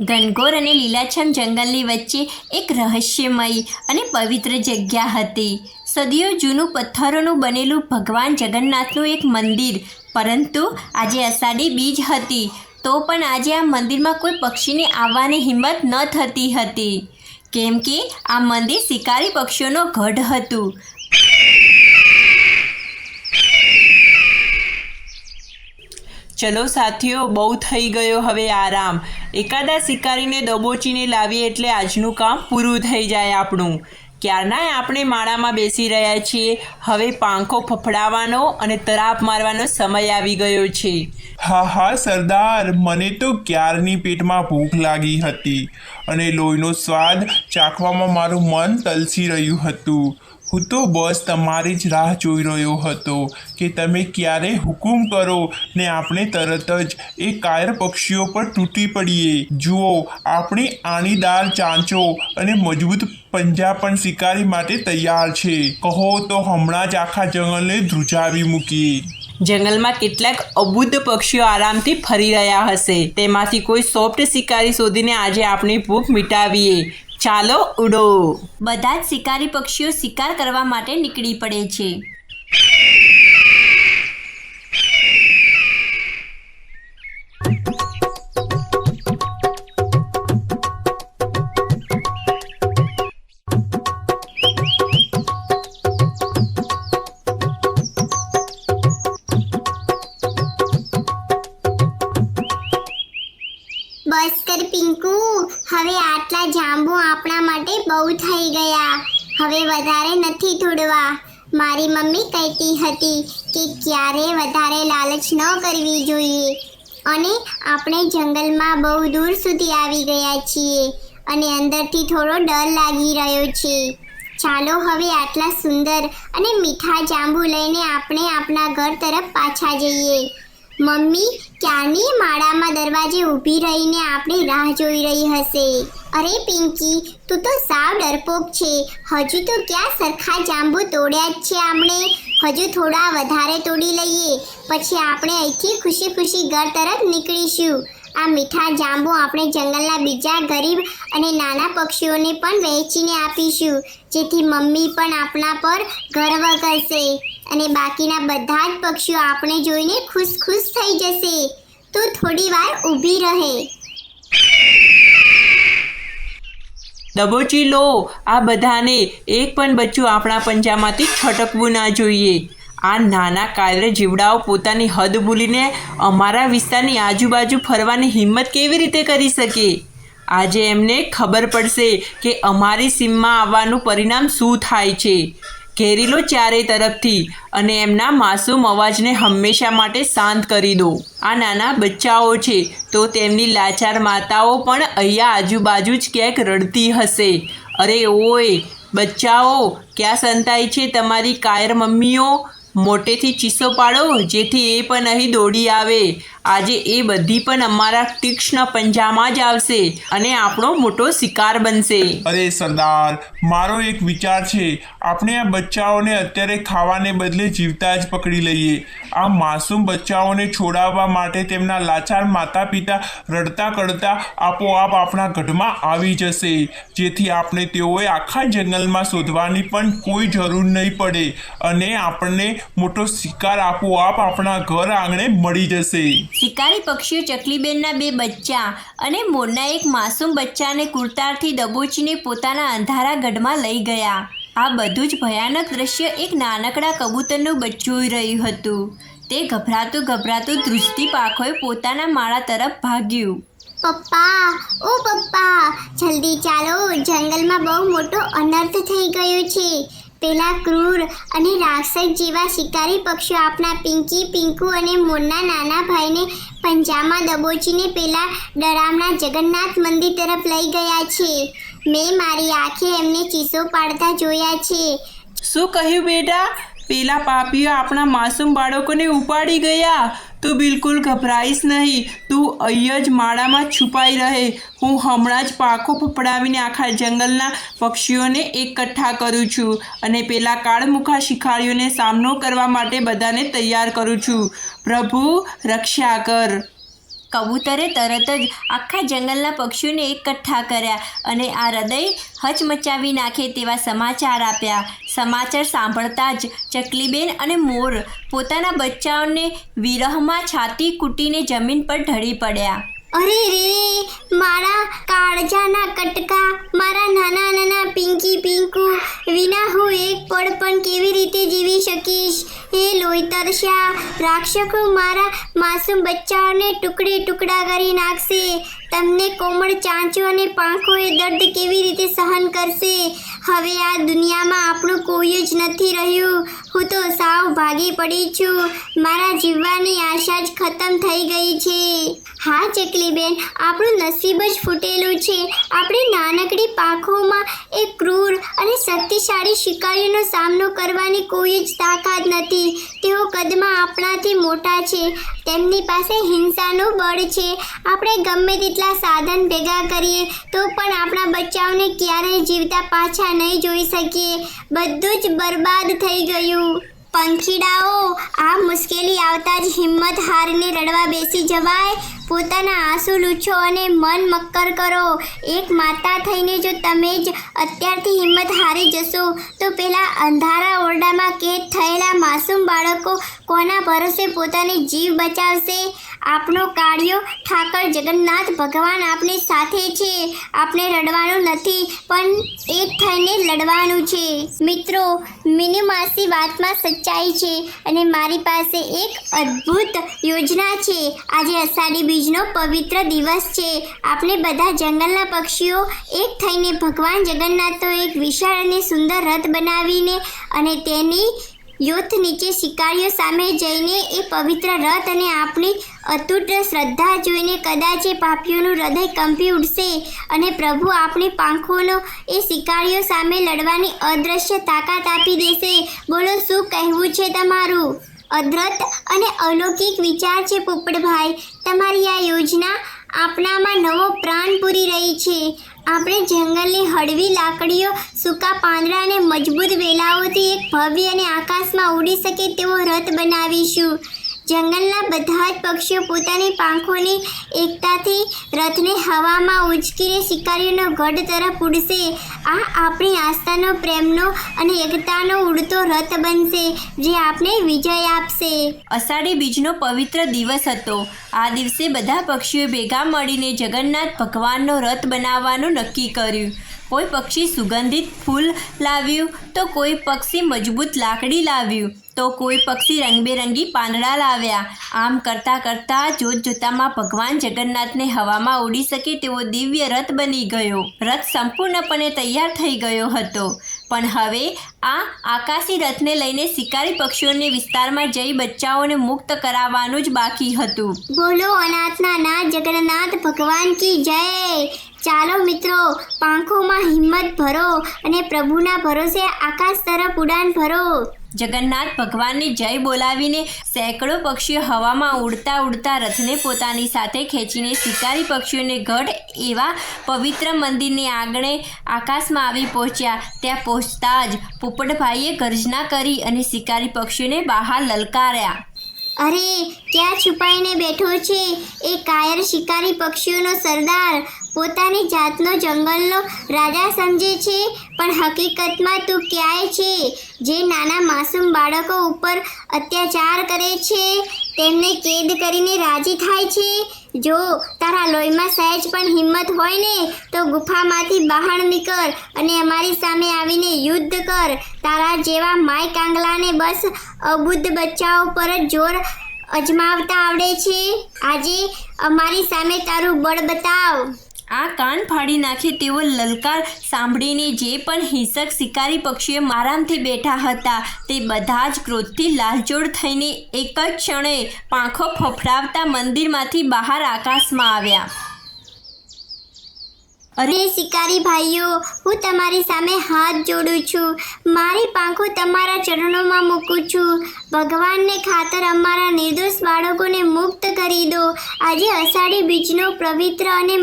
ઘનઘોર અને લીલાછમ જંગલની વચ્ચે એક રહસ્યમય અને પવિત્ર જગ્યા હતી. સદીઓ જૂનું પથ્થરોનું બનેલું ભગવાન જગન્નાથનું એક મંદિર. પરંતુ આજે અષાઢી બીજ હતી, તો પણ આજે આ મંદિરમાં કોઈ પક્ષીને આવવાની હિંમત ન થતી હતી, કેમ કે આ મંદિર શિકારી પક્ષીઓનો ગઢ હતું. ચલો સાથીઓ, બહુ થઈ ગયો હવે આરામ. એકાદા શિકારીને દબોચીને લાવીએ એટલે આજનું કામ પૂરું થઈ જાય આપણું. ક્યારના આપણે માળામાં બેસી રહ્યા છીએ. હવે પાંખો ફફડાવવાનો અને તરાપ મારવાનો સમય આવી ગયો છે. હા સરદાર, મને તો ક્યારની પેટમાં ભૂખ લાગી હતી અને લોહીનો સ્વાદ ચાખવામાં મારું મન તલસી રહ્યું હતું. હું તો બસ તમારી જ રાહ જોઈ રહ્યો હતો કે તમે ક્યારે હુકુમ કરો ને આપણે તરત જ એ કાયર પક્ષીઓ પર તૂટી પડીએ. જુઓ, આપણી આણીદાર ચાંચો અને મજબૂત પંજા પણ શિકારી માટે તૈયાર છે. કહો તો હમણાં જ આખા જંગલને ધ્રુજાવી મૂકીએ. જંગલમાં કેટલાક અબુદ્ધ પક્ષીઓ આરામથી ફરી રહ્યા હશે. તેમાંથી કોઈ સોફ્ટ શિકારી શોધીને આજે આપણી ભૂખ મિટાવીએ. ચાલો ઉડો. બધા જ શિકારી પક્ષીઓ શિકાર કરવા માટે નીકળી પડે છે. બસ કર પિંકુ, હવે આટલા જાંબુ આપણા માટે બહુ થઈ ગયા. હવે વધારે નથી તોડવા. મારી મમ્મી કહેતી હતી કે ક્યારે વધારે લાલચ ન કરવી જોઈએ. અને આપણે જંગલમાં બહુ દૂર સુધી આવી ગયા છીએ અને અંદરથી થોડો ડર લાગી રહ્યો છે. ચાલો હવે આટલા સુંદર અને મીઠા જાંબુ લઈને આપણે આપણા ઘર તરફ પાછા જઈએ. મમ્મી ક્યાંની માળામાં દરવાજે ઊભી રહીને આપણી રાહ જોઈ રહી હશે. અરે પિંકી, તું તો સાવ ડરપોક છે. હજુ તો ક્યાં સરખા જાંબુ તોડ્યા જ છે આપણે. હજુ થોડા વધારે તોડી લઈએ, પછી આપણે અહીંથી ખુશી ખુશી ઘર તરફ નીકળીશું. આ મીઠા જાંબુ આપણે જંગલના બીજા ગરીબ અને નાના પક્ષીઓને પણ વહેંચીને આપીશું, જેથી મમ્મી પણ આપણા પર ગર્વ કરશે અને બાકીના બધા જ પક્ષીઓ આપણે જોઈને ખુશ ખુશ થઈ જશે. તું થોડી વાર ઊભી રહે. દબોચી લો આ બધાને. એક પણ બચ્ચું આપણા પંજામાંથી છટકવું ના જોઈએ. આ નાના કાયર જીવડાઓ પોતાની હદ ભૂલીને અમારા વિસ્તારની આજુબાજુ ફરવાની હિંમત કેવી રીતે કરી શકે? આજે એમને ખબર પડશે કે અમારી સીમમાં આવવાનું પરિણામ શું થાય છે. ઘેરી લો ચારે તરફથી અને એમના માસૂમ અવાજને હંમેશા માટે શાંત કરી દો. આ નાના બચ્ચાઓ છે, તો તેમની લાચાર માતાઓ પણ અહીંયા આજુબાજુ જ ક્યાંક રડતી હશે. અરે ઓય બચ્ચાઓ, ક્યાં સંતાઈ છે તમારી કાયર મમ્મીઓ? મોટેથી ચીસો પાડો, જેથી એ પણ અહીં દોડી આવે. આજે એ બધી પણ અમારા તીક્ષ્ણ પંજામાં જ આવશે અને આપણો મોટો શિકાર બનશે. અરે સરદાર, મારો એક વિચાર છે. આપણે આ બચ્ચાઓને અત્યારે ખાવાને બદલે જીવતા જ પકડી લઈએ. આ માસૂમ બચ્ચાઓને છોડાવવા માટે તેમના લાચાર માતા પિતા રડતા કરતા આપોઆપ આપણા ગઢમાં આવી જશે, જેથી આપણે તેઓએ આખા જંગલમાં શોધવાની પણ કોઈ જરૂર નહીં પડે અને આપણને મોટો શિકાર આપોઆપ આપણા ઘર આંગણે મળી જશે. શિકારી પક્ષીઓ ચકલીબેનના 2 બચ્ચા અને મોરના એક માસૂમ બચ્ચાને કુરતારથી દબોચીને પોતાના અંધારા ગઢમાં લઈ ગયા. આ બધું જ ભયાનક દ્રશ્ય એક નાનકડા કબૂતરનું બચ્ચું જોઈ રહ્યું હતું. તે ગભરાતું ધ્રુજતી પાંખોએ પોતાના માળા તરફ ભાગ્યું. પપ્પા, ઓ પપ્પા, જલ્દી ચાલો. જંગલમાં બહુ મોટો અનર્થ થઈ ગયો છે. પેલા ક્રૂર અને રાક્ષસ જેવા શિકારી પક્ષીઓ આપણા પિંકી, પિંકુ અને મોરના નાના ભાઈને પંજામાં દબોચીને પેલા ડરામણા જગન્નાથ મંદિર તરફ લઈ ગયા છે. મેં મારી આંખે એમને ચીસો પાડતા જોયા છે. શું કહ્યું બેટા? પેલા પાપીઓ આપણા માસૂમ બાળકોને ઉપાડી ગયા? તું બિલકુલ ગભરાઈશ નહીં. તું અહીં જ માળામાં છુપાઈ રહે. હું હમણાં જ પાંખો ફફડાવીને આખા જંગલના પક્ષીઓને એકઠા કરું છું અને પેલા કાળમુખા શિકારીઓને સામનો કરવા માટે બધાને તૈયાર કરું છું. પ્રભુ રક્ષા કર. કબૂતરે તરત જ આખા જંગલના પક્ષીઓને એકઠા કર્યા અને આ હૃદય હચમચાવી નાખે તેવા સમાચાર આપ્યા. સમાચાર સાંભળતા જ ચકલીબેન અને મોર પોતાના બચ્ચાઓને વિરહમાં છાતી કૂટીને જમીન પર ઢળી પડ્યા. અરે રે, મારા કાળજાના કટકા, મારા નાના નાના પિંકી પિંકુ વિના હું એક પળ પણ કેવી રીતે જીવી શકીશ? હે લોહીતરસ્યા રાક્ષસો મારા માસૂમ બચ્ચાઓને ટુકડે ટુકડા કરી નાખશે. તમને કોમળ ચાંચો અને પાંખો એ દર્દ કેવી રીતે સહન કરશે? હવે આ દુનિયામાં આપણું કોઈ જ નથી રહ્યું. હું તો સાવ ભાગી પડી છું. મારા જીવવાની આશા જ ખતમ થઈ ગઈ છે. હા ચકલીબેન, આપણું નસીબ જ ફૂટેલું છે. આપણી નાનકડી પાંખોમાં એ ક્રૂર અને શક્તિશાળી શિકારીઓનો સામનો કરવાની કોઈ જ તાકાત નથી. તેઓ કદમાં આપણાથી મોટા છે. તેમની પાસે હિંસાનું બળ છે. આપણે ગમે તેટલા સાધન ભેગા કરીએ તો પણ આપણા બચ્ચાઓને ક્યારેય જીવતા પાછા નહીં જોઈ શકીએ. બધું જ બરબાદ થઈ ગયું. પંખીડાઓ, આ મુશ્કેલી આવતા જ હિંમત હારીને રડવા બેસી જવાય. પોતાના આંસુ લૂછો અને મન મક્કર કરો. એક માતા થઈને જો તમે જ અત્યારથી હિંમત હારી જશો તો પેલા અંધારા ઓરડામાં કેદ થયેલા માસૂમ બાળકો કોના ભરોસે પોતાની જીવ બચાવશે? આપણો કાળિયો ઠાકર જગન્નાથ ભગવાન આપણી સાથે છે. આપણે રડવાનું નથી પણ એક થઈને લડવાનું છે. મિત્રો, મિની માસી વાતમાં સચ્ચાઈ છે અને મારી પાસે એક અદ્ભુત યોજના છે. આજે અષાઢી બીજનો પવિત્ર દિવસ છે. આપણે બધા જંગલના પક્ષીઓ એક થઈને ભગવાન જગન્નાથનો એક વિશાળ અને સુંદર રથ બનાવીને અને તેની યોથ નીચે શિકારીઓ સામે જઈને એ પવિત્ર રથ અને આપણી અતૂટ શ્રદ્ધા જોઈને કદાચ એ પાપીઓનું હૃદય કંપી ઉઠશે અને પ્રભુ આપણી પાંખોનો એ શિકારીઓ સામે લડવાની અદૃશ્ય તાકાત આપી દેશે. બોલો, શું કહેવું છે તમારું? અદ્ભુત અને અલૌકિક વિચાર છે પોપટભાઈ. તમારી આ યોજના આપણામાં નવો પ્રાણ પૂરી રહી છે. આપણે જંગલની હળવી લાકડીઓ, સૂકા પાંદડા અને મજબૂત વેલાઓથી એક ભવ્ય અને આકાશમાં ઉડી શકે તેવો રથ બનાવીશું. જંગલના બધા જ પક્ષીઓ પોતાની પાંખોની એકતાથી રથને હવામાં ઉંચકીને શિકારીઓનો ગઢ તરફ ઉડશે. આ આપણી આસ્થાનો, પ્રેમનો અને એકતાનો ઉડતો રથ બનશે જે આપણે વિજય આપશે. અષાઢી બીજનો પવિત્ર દિવસ હતો. આ દિવસે બધા પક્ષીઓ ભેગા મળીને જગન્નાથ ભગવાનનો રથ બનાવવાનું નક્કી કર્યું. કોઈ પક્ષી સુગંધિત ફૂલ લાવ્યું તો કોઈ પક્ષી મજબૂત લાકડી લાવ્યું તો કોઈ પક્ષી રંગબેરંગી પાંદડા લાવ્યા. આમ કરતાં કરતાં જોતજોતામાં ભગવાન જગન્નાથને હવામાં ઉડી શકે તેવો દિવ્ય રથ બની ગયો. રથ સંપૂર્ણપણે તૈયાર થઈ ગયો હતો. પણ હવે આ આકાશી રથને લઈને શિકારી પક્ષીઓને વિસ્તારમાં જઈ બચ્ચાઓને મુક્ત કરાવવાનું જ બાકી હતું. બોલો અનાથના નાથ જગન્નાથ ભગવાન કી જય. ચાલો મિત્રો, પાંખોમાં હિંમત ભરો અને પ્રભુના ભરોસે આકાશ તરફ ઉડાન ભરો. જગન્નાથ ભગવાનની જય બોલાવીને સેંકડો પક્ષીઓ હવામાં ઉડતા ઉડતા રથને પોતાની સાથે ખેંચીને શિકારી પક્ષીઓને ગઢ એવા પવિત્ર મંદિરની આંગણે આકાશમાં આવી પહોંચ્યા. ત્યાં પહોંચતા જ પોપટભાઈએ ગર્જના કરી અને શિકારી પક્ષીઓને બહાર લલકાર્યા. અરે, ક્યાં છુપાઈને બેઠો છે એ કાયર શિકારી પક્ષીઓનો સરદાર? પોતાની જાતનો જંગલનો રાજા સમજે છે પણ હકીકતમાં તું ક્યાંય છે જે નાના માસૂમ બાળકો ઉપર અત્યાચાર કરે છે, તેમને કેદ કરીને રાજી થાય છે? જો તારા લોહીમાં સહેજ પણ હિંમત હોય ને તો ગુફામાંથી બહાર નીકળ અને અમારી સામે આવીને યુદ્ધ કર. તારા જેવા માય કાંગલાને બસ અબુદ્ધ બચ્ચાઓ પર જ જોર અજમાવતા આવડે છે. આજે અમારી સામે તારું બળ બતાવ. આ કાન ફાડી નાખે તેવો લલકાર સાંભળીને જે પણ હિંસક શિકારી પક્ષીઓ આરામથી બેઠા હતા તે બધા જ ક્રોધથી લાલચોળ થઈને એક જ ક્ષણે પાંખો ફફડાવતા મંદિરમાંથી બહાર આકાશમાં આવ્યા. અરે શિકારી ભાઈઓ, હું તમારી સામે હાથ જોડું છું. મારી પાંખો તમારા ચરણોમાં મૂકું છું. ભગવાનને ખાતર અમારા નિર્દોષ બાળકોને મુક્ત કરી દો. આજે અષાઢી બીજનો પવિત્ર અને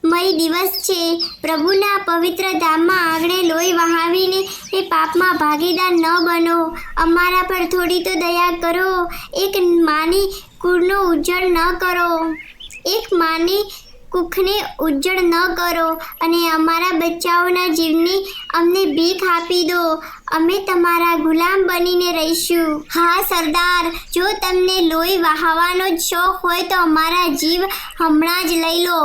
મય દિવસ છે. પ્રભુના પવિત્ર ધામમાં આંગણે લોહી વહાવીને એ પાપમાં ભાગીદાર ન બનો. અમારા પર થોડી તો દયા કરો. એક માની કુળનો ઉજ્જડ ન કરો. એક માની કુખને ઉજ્જડ ન કરો અને અમારા બચ્ચાઓના જીવની અમને ભીખ આપી દો. અમે તમારા ગુલામ બનીને રહીશું. હા સરદાર, જો તમને લોહી વહાવાનો જ શોખ હોય તો અમારા જીવ હમણાં જ લઈ લો.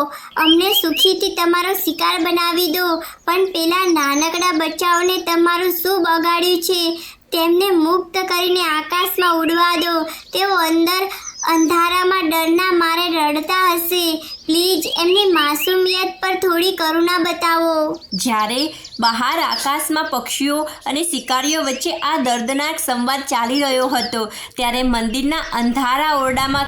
અમને સુખીથી તમારો શિકાર બનાવી દો. પણ પેલા નાનકડા બચ્ચાઓને તમારું શું બગાડ્યું છે? તેમને મુક્ત કરીને આકાશમાં ઉડવા દો. તેઓ અંધારામાં ડરના મારે રડતા હશે. પ્લીઝ એમની માસુમિયત પર થોડી કરુણા બતાવો. જ્યારે બહાર આકાશમાં પક્ષીઓ અને શિકારીઓ વચ્ચે આ દર્દનાક સંવાદ ચાલી રહ્યો હતો ત્યારે મંદિરના અંધારા ઓરડામાં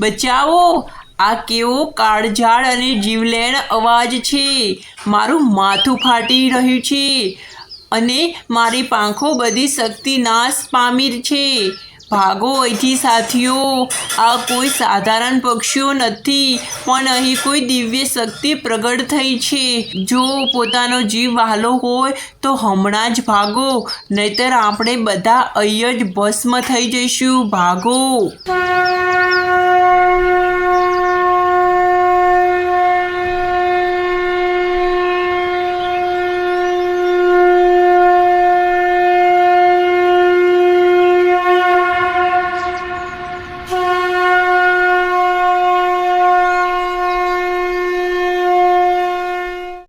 બચાવો! આ કેવો કાળઝાળ અને જીવલેણ અવાજ છે. મારું માથું ફાટી રહ્યું છે અને મારી પાંખો બધી શક્તિ નાશ પામી છે. ભાગો અહીંથી સાથીઓ. આ કોઈ સાધારણ પક્ષીઓ નથી, પણ અહીં કોઈ દિવ્ય શક્તિ પ્રગટ થઈ છે. જો પોતાનો જીવ વહાલો હોય તો હમણાં જ ભાગો, નહીતર આપણે બધા અહીં જ ભસ્મ થઈ જઈશું. ભાગો.